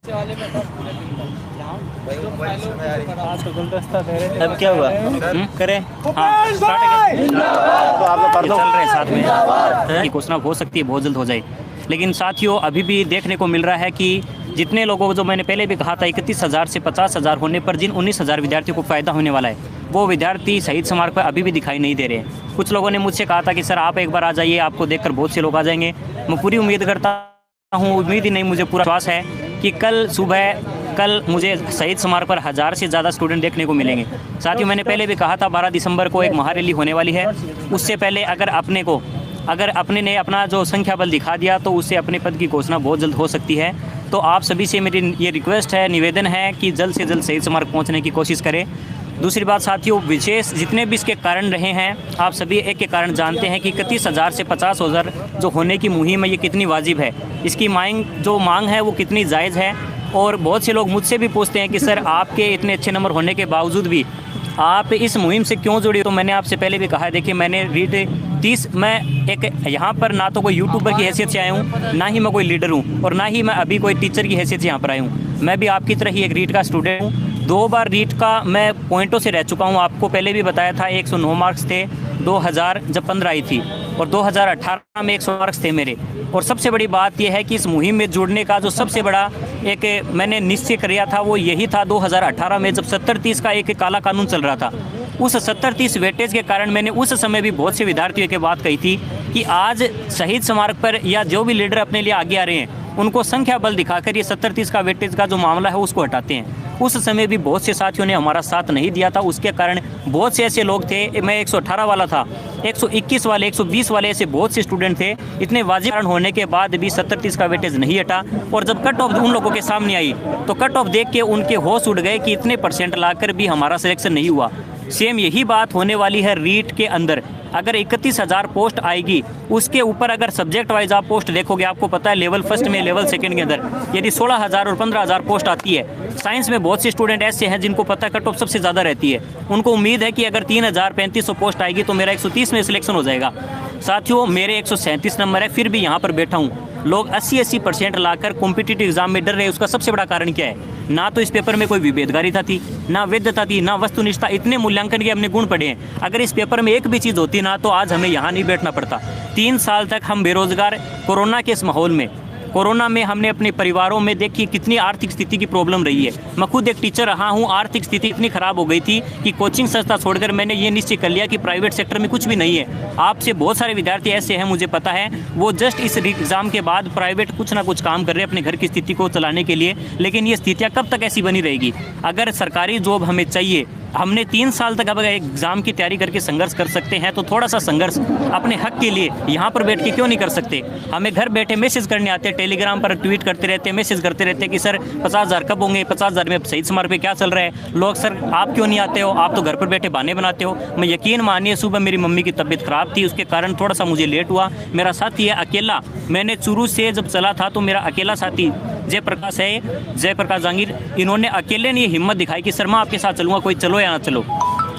अब क्या हुआ करें? हाँ तो आप चल रहे साथ में घोषणा हो सकती है, बहुत जल्द हो जाए। लेकिन साथियों अभी भी देखने को मिल रहा है कि जितने लोगों को, जो मैंने पहले भी कहा था 31,000 से 50,000 होने पर जिन 19,000 विद्यार्थियों को फ़ायदा होने वाला है, वो विद्यार्थी शहीद स्मारक पर अभी भी दिखाई नहीं दे रहे हैं। कुछ लोगों ने मुझसे कहा था कि सर आप एक बार आ जाइए, आपको देखकर बहुत से लोग आ जाएंगे। मैं पूरी उम्मीद करता हूँ, उम्मीद ही नहीं, मुझे पूरा विश्वास है कि कल मुझे शहीद स्मारक पर 1000 से ज़्यादा स्टूडेंट देखने को मिलेंगे। साथियों मैंने पहले भी कहा था 12 दिसंबर को एक महारैली होने वाली है। उससे पहले अगर अपने ने अपना जो संख्या बल दिखा दिया तो उससे अपने पद की घोषणा बहुत जल्द हो सकती है। तो आप सभी से मेरी ये रिक्वेस्ट है, निवेदन है कि जल्द से जल्द शहीद स्मारक पहुँचने की कोशिश करें। दूसरी बात साथियों, विशेष जितने भी इसके कारण रहे हैं, आप सभी एक के कारण जानते हैं कि 31,000 से 50,000 जो होने की मुहिम है ये कितनी वाजिब है, इसकी मांग है वो कितनी जायज़ है। और बहुत से लोग मुझसे भी पूछते हैं कि सर आपके इतने अच्छे नंबर होने के बावजूद भी आप इस मुहिम से क्यों जुड़े? तो मैंने आपसे पहले भी कहा है, देखिए मैंने मैं एक यहाँ पर ना तो कोई यूट्यूबर की हैसियत से आया हूँ, ना ही मैं कोई लीडर हूँ, और ना ही मैं अभी कोई टीचर की हैसियत से यहाँ पर आया हूँ। मैं भी आपकी तरह ही एक रीट का स्टूडेंट हूँ। 2 बार रीट का मैं पॉइंटों से रह चुका हूँ। आपको पहले भी बताया था 109 मार्क्स थे 2000 जब 15 आई थी, और 2018 में 100 मार्क्स थे मेरे। और सबसे बड़ी बात यह है कि इस मुहिम में जुड़ने का जो सबसे बड़ा एक मैंने निश्चय किया था वो यही था 2018 में, जब 70-30 का एक काला कानून चल रहा था। उस 70-30 वेटेज के कारण मैंने उस समय भी बहुत से विद्यार्थियों के बात कही थी कि आज शहीद स्मारक पर या जो भी लीडर अपने लिए आगे आ रहे हैं उनको संख्या बल दिखाकर ये 70-30 का वेटेज का जो मामला है उसको हटाते हैं। उस समय भी बहुत से साथियों ने हमारा साथ नहीं दिया था। उसके कारण बहुत से ऐसे लोग थे, मैं 118 वाला था, 121 वाले, 120 वाले, ऐसे बहुत से स्टूडेंट थे। इतने वाजिब कारण होने के बाद भी 70-30 का वेटेज नहीं हटा। और जब कट ऑफ उन लोगों के सामने आई तो कट ऑफ देख के उनके होश उड़ गए कि इतने परसेंट लाकर भी हमारा सिलेक्शन नहीं हुआ। सेम यही बात होने वाली है रीट के अंदर। अगर 31,000 पोस्ट आएगी, उसके ऊपर अगर सब्जेक्ट वाइज आप पोस्ट देखोगे, आपको पता है लेवल फर्स्ट में, लेवल सेकंड के अंदर यदि 16,000 और 15,000 पोस्ट आती है। साइंस में बहुत से स्टूडेंट ऐसे हैं जिनको पता है कट ऑफ सबसे ज़्यादा रहती है। उनको उम्मीद है कि अगर 3,000-3,500 पोस्ट आएगी तो मेरा 130 में सिलेक्शन हो जाएगा। साथियों मेरे 137 नंबर है, फिर भी यहाँ पर बैठा हूँ। लोग 80% लाकर कॉम्पिटिटिव एग्जाम में डर रहे। उसका सबसे बड़ा कारण क्या है? ना तो इस पेपर में कोई विभेदकारिता थी, ना वैधता थी, ना वस्तुनिष्ठता। इतने मूल्यांकन के हमने गुण पढ़े हैं। अगर इस पेपर में एक भी चीज़ होती ना तो आज हमें यहाँ नहीं बैठना पड़ता। 3 साल तक हम बेरोजगार, कोरोना के इस माहौल में, कोरोना में हमने अपने परिवारों में देखी कितनी आर्थिक स्थिति की प्रॉब्लम रही है। मैं खुद एक टीचर रहा हूँ। आर्थिक स्थिति इतनी ख़राब हो गई थी कि कोचिंग संस्था छोड़कर मैंने ये निश्चय कर लिया कि प्राइवेट सेक्टर में कुछ भी नहीं है। आपसे बहुत सारे विद्यार्थी ऐसे हैं, मुझे पता है, वो जस्ट इस एग्ज़ाम के बाद प्राइवेट कुछ ना कुछ काम कर रहे हैं अपने घर की स्थिति को चलाने के लिए। लेकिन ये स्थितियाँ कब तक ऐसी बनी रहेगी? अगर सरकारी जॉब हमें चाहिए, हमने 3 साल तक अब एग्ज़ाम की तैयारी करके संघर्ष कर सकते हैं, तो थोड़ा सा संघर्ष अपने हक के लिए यहाँ पर बैठ के क्यों नहीं कर सकते? हमें घर बैठे मैसेज करने आते हैं, टेलीग्राम पर ट्वीट करते रहते हैं, मैसेज करते रहते हैं कि सर 50,000 कब होंगे, 50,000 में शहीद स्मारक पे क्या चल रहा है। लोग सर आप क्यों नहीं आते हो, आप तो घर पर बैठे बहाने बनाते हो। मैं यकीन मानिए, सुबह मेरी मम्मी की तबीयत ख़राब थी, उसके कारण थोड़ा सा मुझे लेट हुआ। मेरा साथी है अकेला, मैंने चूरू से जब चला था तो मेरा अकेला साथी जयप्रकाश जहांगीर, इन्होंने अकेले ने ये हिम्मत दिखाई कि सर मैं आपके साथ चलूँगा, कोई चलो या ना चलो।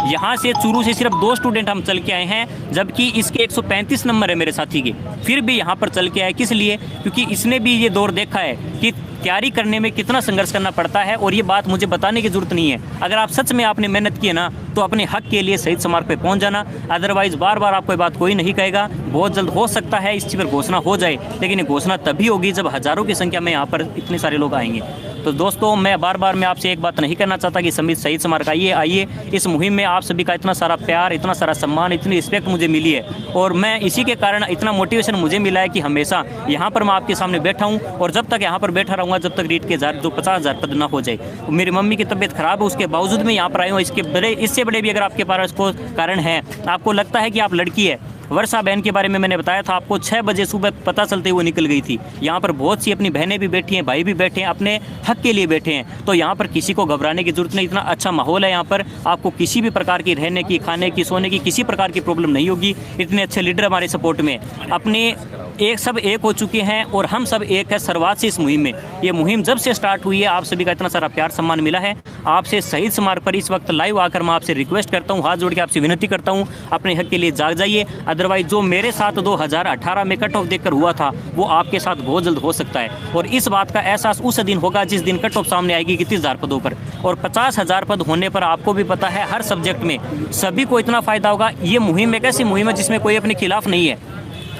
यहाँ से चूरू से सिर्फ 2 स्टूडेंट हम चल के आए हैं, जबकि इसके 135 नंबर है मेरे साथी के, फिर भी यहाँ पर चल के आए। किस लिए? क्योंकि इसने भी ये दौर देखा है कि तैयारी करने में कितना संघर्ष करना पड़ता है। और ये बात मुझे बताने की जरूरत नहीं है। अगर आप सच में आपने मेहनत की है ना, तो अपने हक के लिए शहीद स्मारक पे पहुंच जाना। अदरवाइज बार बार आपको ये बात कोई नहीं कहेगा। बहुत जल्द हो सकता है इस चीज़ पर घोषणा हो जाए, लेकिन ये घोषणा तभी होगी जब हज़ारों की संख्या में यहाँ पर इतने सारे लोग आएंगे। तो दोस्तों मैं बार आपसे एक बात नहीं करना चाहता कि शहीद स्मारक आइए। इस मुहिम में आप सभी का इतना सारा प्यार, इतना सारा सम्मान, इतनी रिस्पेक्ट मुझे मिली है, और मैं इसी के कारण इतना मोटिवेशन मुझे मिला है कि हमेशा यहाँ पर मैं आपके सामने बैठा हूँ। और जब तक यहाँ पर बैठा रहूँगा, जब तक रीट के 50,000 पद ना हो जाए। मेरी मम्मी की तबीयत खराब है, उसके बावजूद मैं यहाँ पर आया हूँ। इससे बड़े भी अगर आपके पास को कारण है, आपको लगता है कि आप लड़की है, वर्षा बहन के बारे में मैंने बताया था आपको, 6 बजे सुबह पता चलते हुए निकल गई थी। यहाँ पर बहुत सी अपनी बहनें भी बैठी हैं, भाई भी बैठे हैं, अपने हक के लिए बैठे हैं। तो यहाँ पर किसी को घबराने की जरूरत नहीं। इतना अच्छा माहौल है यहाँ पर, आपको किसी भी प्रकार की रहने की, खाने की, सोने की किसी प्रकार की प्रॉब्लम नहीं होगी। इतने अच्छे लीडर हमारे सपोर्ट में, अपने सब एक हो चुके हैं, और हम सब एक है शुरुआत से इस मुहिम में। ये मुहिम जब से स्टार्ट हुई है, आप सभी का इतना सारा प्यार सम्मान मिला है। आपसे शहीद स्मारक पर इस वक्त लाइव आकर मैं आपसे रिक्वेस्ट करता हूँ, हाथ जोड़ के आपसे विनती करता हूँ, अपने हक के लिए जाग जाइए। अदरवाइज जो मेरे साथ 2018 में कट ऑफ देखकर हुआ था वो आपके साथ बहुत जल्द हो सकता है। और इस बात का एहसास उस दिन होगा जिस दिन कट ऑफ सामने आएगी 31,000 पदों पर। और 50,000 पद होने पर आपको भी पता है हर सब्जेक्ट में सभी को इतना फ़ायदा होगा। ये मुहिम एक ऐसी मुहिम है जिसमें कोई अपने खिलाफ नहीं है,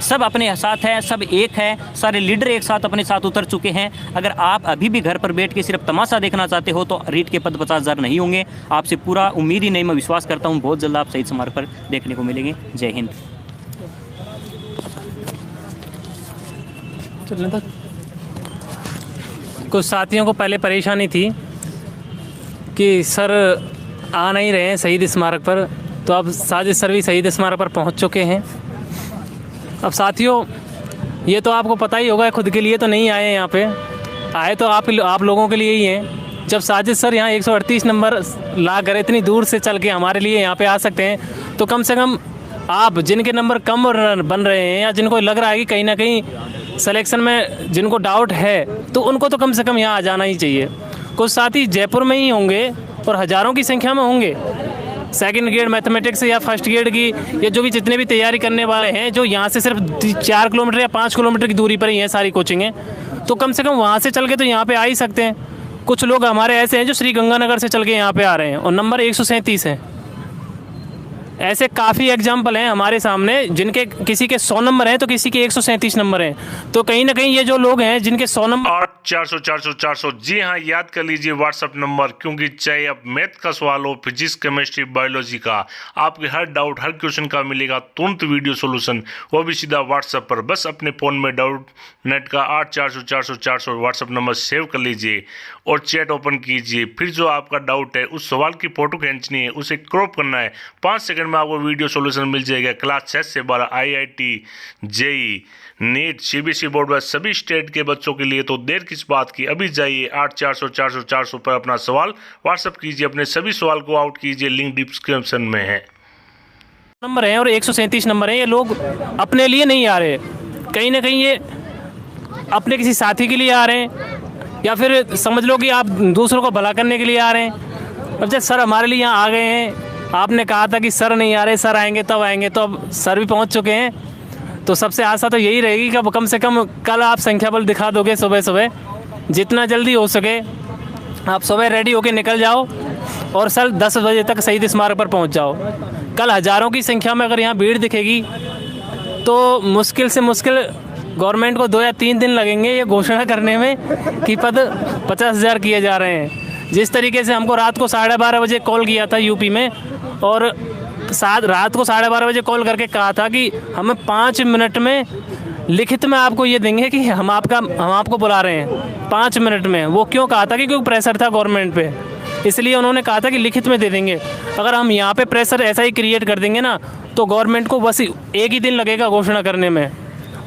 सब अपने साथ है, सब एक है, सारे लीडर एक साथ अपने साथ उतर चुके हैं। अगर आप अभी भी घर पर बैठ के सिर्फ तमाशा देखना चाहते हो तो रीट के पद 50,000 नहीं होंगे। आपसे पूरा उम्मीद ही नहीं, मैं विश्वास करता हूँ बहुत जल्द आप शहीद स्मारक पर देखने को मिलेंगे। जय हिंद। कुछ साथियों को पहले परेशानी थी कि सर आ नहीं रहे हैं शहीद स्मारक पर, तो अब साजिद सर भी शहीद स्मारक पर पहुंच चुके हैं। अब साथियों ये तो आपको पता ही होगा, खुद के लिए तो नहीं आए हैं यहाँ पे, आए तो आप लोगों के लिए ही हैं। जब साजिद सर यहाँ 138 नंबर ला कर इतनी दूर से चल के हमारे लिए यहाँ पे आ सकते हैं, तो कम से कम आप जिनके नंबर कम बन रहे हैं या जिनको लग रहा है कि कहीं ना कहीं सिलेक्शन में जिनको डाउट है, तो उनको तो कम से कम यहाँ आ जाना ही चाहिए। कुछ साथी जयपुर में ही होंगे और हज़ारों की संख्या में होंगे, सेकंड ग्रेड मैथमेटिक्स या फर्स्ट ग्रेड की या जो भी जितने भी तैयारी करने वाले हैं, जो यहाँ से सिर्फ 4 किलोमीटर या 5 किलोमीटर की दूरी पर ही हैं सारी कोचिंगें, तो कम से कम वहाँ से चल के तो यहाँ पे आ ही सकते हैं। कुछ लोग हमारे ऐसे हैं जो श्री गंगानगर से चल के यहाँ पे आ रहे हैं और नंबर 137 है। ऐसे काफ़ी एग्जाम्पल हैं हमारे सामने जिनके किसी के 100 नंबर हैं तो किसी के 137 नंबर हैं। तो कहीं ना कहीं ये जो लोग हैं जिनके 100 नंबर 400 400 400, जी हाँ, याद कर लीजिए व्हाट्सएप नंबर, क्योंकि चाहे अब मैथ का सवाल हो, फिजिक्स, केमिस्ट्री, बायोलॉजी का, आपके हर डाउट हर क्वेश्चन का मिलेगा तुरंत वीडियो सोल्यूशन, वो भी सीधा व्हाट्सएप पर। बस अपने फ़ोन में डाउट नेट का 400 400 400 व्हाट्सएप नंबर सेव कर लीजिए और चैट ओपन कीजिए। फिर जो आपका डाउट है उस सवाल की फ़ोटो खींचनी है, उसे क्रॉप करना है, 5 सेकंड में आपको वीडियो सोल्यूशन मिल जाएगा। क्लास 6 से 12 IIT, JEE, NEET, CBSE board में सभी स्टेट के बच्चों के लिए। तो देर किस बात की, अभी जाइए 400 400 400 पर अपना सवाल व्हाट्सएप कीजिए, अपने सभी सवाल को आउट कीजिए, लिंक डिस्क्रिप्शन में है। नंबर हैं और 137 नंबर हैं। ये लोग अपने लिए नहीं आ रहे, कहीं ना कहीं ये अपने किसी साथी के लिए आ रहे हैं या फिर समझ लो कि आप दूसरों को भला करने के लिए आ रहे हैं। अब जब सर हमारे लिए यहाँ आ गए हैं, आपने कहा था कि सर नहीं आ रहे, सर आएंगे तब आएंगे, तो अब सर भी पहुँच चुके हैं। तो सबसे आशा तो यही रहेगी कि अब कम से कम कल आप संख्या बल दिखा दोगे सुबह सुबह, जितना जल्दी हो सके आप सुबह रेडी होके निकल जाओ और सर 10 बजे तक शहीद स्मारक पर पहुंच जाओ। कल हज़ारों की संख्या में अगर यहाँ भीड़ दिखेगी तो मुश्किल से मुश्किल गवर्नमेंट को 2 या 3 दिन लगेंगे ये घोषणा करने में कि पद 50,000 किए जा रहे हैं। जिस तरीके से हमको रात को 12:30 बजे कॉल किया था यूपी में, और रात को 12:30 बजे कॉल करके कहा था कि हमें 5 मिनट में लिखित में आपको ये देंगे कि हम आपको बुला रहे हैं 5 मिनट में। वो क्यों कहा था कि क्योंकि प्रेशर था गवर्नमेंट पे, इसलिए उन्होंने कहा था कि लिखित में दे देंगे। अगर हम यहाँ पे प्रेशर ऐसा ही क्रिएट कर देंगे ना तो गवर्नमेंट को बस एक ही दिन लगेगा घोषणा करने में।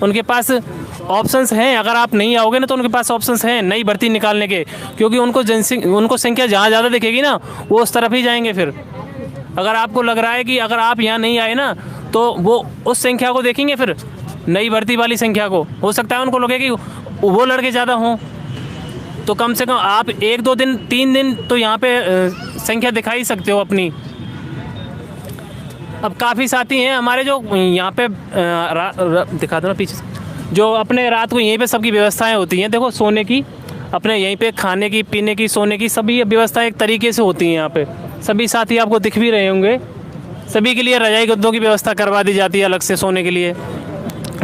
उनके पास ऑप्शंस हैं, अगर आप नहीं आओगे ना तो उनके पास ऑप्शंस हैं नई भर्ती निकालने के, क्योंकि उनको संख्या जहाँ ज़्यादा दिखेगी ना वो उस तरफ ही जाएंगे। फिर अगर आपको लग रहा है कि अगर आप यहाँ नहीं आए ना तो वो उस संख्या को देखेंगे, फिर नई भर्ती वाली संख्या को, हो सकता है उनको लगे कि वो लड़के ज़्यादा हों। तो कम से कम आप 1-2 दिन 3 दिन तो यहाँ पे संख्या दिखा ही सकते हो अपनी। अब काफ़ी साथी हैं हमारे जो यहाँ पे दिखा दो ना पीछे, जो अपने रात को यहीं पे सबकी व्यवस्थाएं होती हैं। देखो सोने की, अपने यहीं पे खाने की, पीने की, सोने की सभी व्यवस्थाएं एक तरीके से होती हैं यहाँ पे। सभी साथी आपको दिख भी रहे होंगे, सभी के लिए रजाई गद्दों की व्यवस्था करवा दी जाती है अलग से सोने के लिए।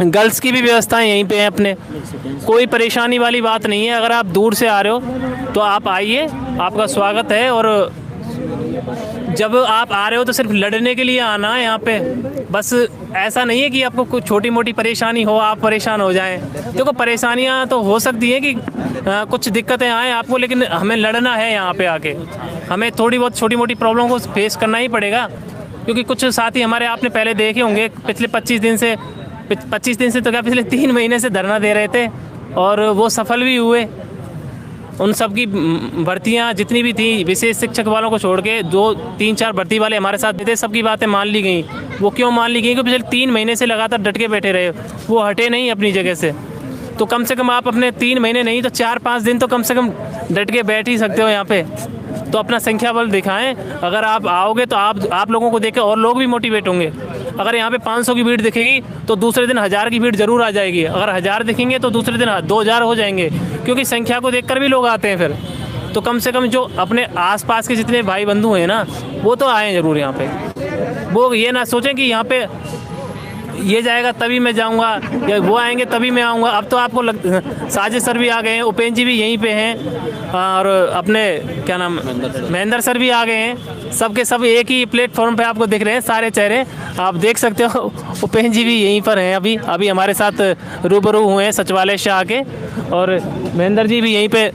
गर्ल्स की भी व्यवस्थाएं यहीं पे हैं अपने, कोई परेशानी वाली बात नहीं है। अगर आप दूर से आ रहे हो तो आप आइए, आपका स्वागत है। और जब आप आ रहे हो तो सिर्फ लड़ने के लिए आना है यहाँ पे, बस ऐसा नहीं है कि आपको कुछ छोटी मोटी परेशानी हो आप परेशान हो जाएं। देखो परेशानियाँ तो हो सकती हैं कि कुछ दिक्कतें आएँ आपको, लेकिन हमें लड़ना है यहाँ पे आके, हमें थोड़ी बहुत छोटी मोटी प्रॉब्लम को फेस करना ही पड़ेगा। क्योंकि कुछ साथी हमारे आपने पहले देखे होंगे पिछले 25 दिन से तो क्या पिछले 3 महीने से धरना दे रहे थे और वो सफल भी हुए। उन सब की भर्तियाँ जितनी भी थी विशेष शिक्षक वालों को छोड़ के 2-3-4 भर्ती वाले हमारे साथ थे, सबकी बातें मान ली गई। वो क्यों मान ली गई? क्योंकि पिछले 3 महीने से लगातार डट के बैठे रहे, वो हटे नहीं अपनी जगह से। तो कम से कम आप अपने 3 महीने नहीं तो 4-5 दिन तो कम से कम डट के बैठ ही सकते हो यहाँ पे। तो अपना संख्या बल दिखाएं। अगर आप आओगे तो आप लोगों को देख के और लोग भी मोटिवेट होंगे। अगर यहाँ पे 500 की भीड़ दिखेगी तो दूसरे दिन 1000 की भीड़ जरूर आ जाएगी। अगर 1000 दिखेंगे तो दूसरे दिन 2000 हो जाएंगे, क्योंकि संख्या को देखकर भी लोग आते हैं फिर। तो कम से कम जो अपने आसपास के जितने भाई बंधु हैं ना, वो तो आए जरूर यहाँ पे। वो ये ना सोचें कि यहाँ पे ये जाएगा तभी मैं जाऊँगा या वो आएंगे तभी मैं आऊँगा। अब तो आपको साजिद सर भी आ गए हैं, उपेंद्र जी भी यहीं पे हैं, और अपने क्या नाम महेंद्र सर भी आ गए हैं। सबके सब एक ही प्लेटफॉर्म पे आपको दिख रहे हैं, सारे चेहरे आप देख सकते हो। उपेंद्र जी भी यहीं पर हैं, अभी हमारे साथ रूबरू हुए हैं सचिवालय से आके, और महेंद्र जी भी यहीं पे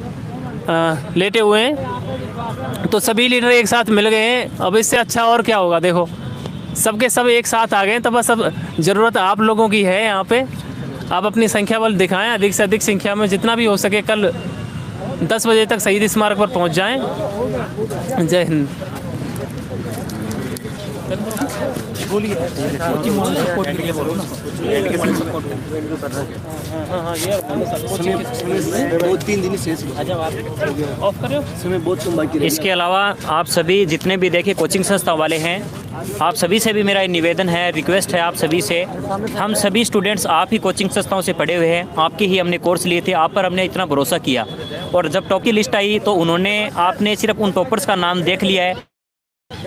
लेटे हुए हैं। तो सभी लीडर एक साथ मिल गए हैं। अब इससे अच्छा और क्या होगा। देखो सबके सब एक साथ आ गए, तो बस अब ज़रूरत आप लोगों की है यहाँ पे। आप अपनी संख्या बल दिखाएं, अधिक से अधिक संख्या में जितना भी हो सके कल 10 बजे तक शहीद स्मारक पर पहुँच जाएं। जय हिंद। इसके अलावा आप सभी जितने भी देखे कोचिंग संस्था वाले हैं, आप सभी से भी मेरा निवेदन है, रिक्वेस्ट है आप सभी से। हम सभी स्टूडेंट्स आप ही कोचिंग संस्थाओं से पढ़े हुए हैं, आपके ही हमने कोर्स लिए थे, आप पर हमने इतना भरोसा किया, और जब टॉप की लिस्ट आई तो आपने सिर्फ उन टॉपर्स का नाम देख लिया है,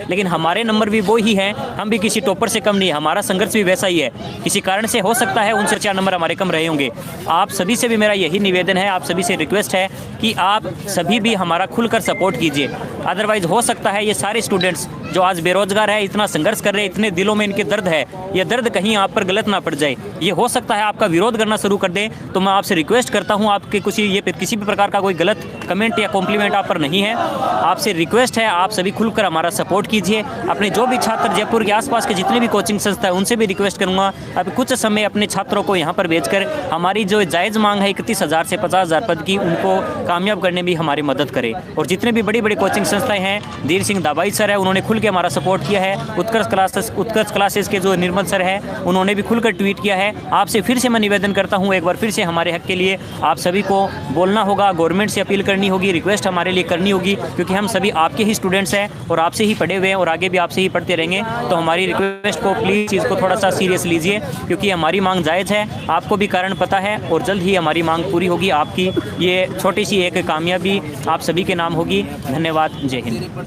लेकिन हमारे नंबर भी वो ही हैं। हम भी किसी टॉपर से कम नहीं, हमारा संघर्ष भी वैसा ही है। किसी कारण से हो सकता है उनसे 4 नंबर हमारे कम रहे होंगे। आप सभी से भी मेरा यही निवेदन है, आप सभी से रिक्वेस्ट है कि आप सभी भी हमारा खुलकर सपोर्ट कीजिए। अदरवाइज़ हो सकता है ये सारे स्टूडेंट्स जो आज बेरोजगार है, इतना संघर्ष कर रहे हैं, इतने दिलों में इनके दर्द है, ये दर्द कहीं आप पर गलत ना पड़ जाए। ये हो सकता है आपका विरोध करना शुरू कर दें। तो मैं आपसे रिक्वेस्ट करता हूँ, आपके किसी भी प्रकार का कोई गलत कमेंट या कॉम्प्लीमेंट आप पर नहीं है। आपसे रिक्वेस्ट है, आप सभी खुलकर हमारा सपोर्ट कीजिए। अपने जो भी छात्र जयपुर के आसपास के जितने भी कोचिंग संस्था है उनसे भी रिक्वेस्ट करूंगा, अब कुछ समय अपने छात्रों को यहाँ पर भेजकर हमारी जो जायज़ मांग है 31,000 से 50,000 पद की, उनको कामयाब करने में हमारी मदद करें। और जितने भी बड़ी बड़ी कोचिंग संस्थाएं हैं, धीर सिंह दाबाई सर है, उन्होंने खुल के हमारा सपोर्ट किया है। उत्कर्ष क्लासेस के जो निर्मल सर है, उन्होंने भी खुलकर ट्वीट किया है। आपसे फिर से मैं निवेदन करता हूँ, एक बार फिर से हमारे हक के लिए आप सभी को बोलना होगा, गवर्नमेंट से अपील करनी होगी, रिक्वेस्ट हमारे लिए करनी होगी, क्योंकि हम सभी आपके ही स्टूडेंट्स हैं और आपसे ही पढ़े हुए हैं और आगे भी आपसे ही पढ़ते रहेंगे। तो हमारी रिक्वेस्ट को प्लीज़ चीज़ को थोड़ा सा सीरियस लीजिए, क्योंकि हमारी मांग जायज़ है, आपको भी कारण पता है, और जल्द ही हमारी मांग पूरी होगी। आपकी ये छोटी सी एक कामयाबी आप सभी के नाम होगी। धन्यवाद। जय हिंद।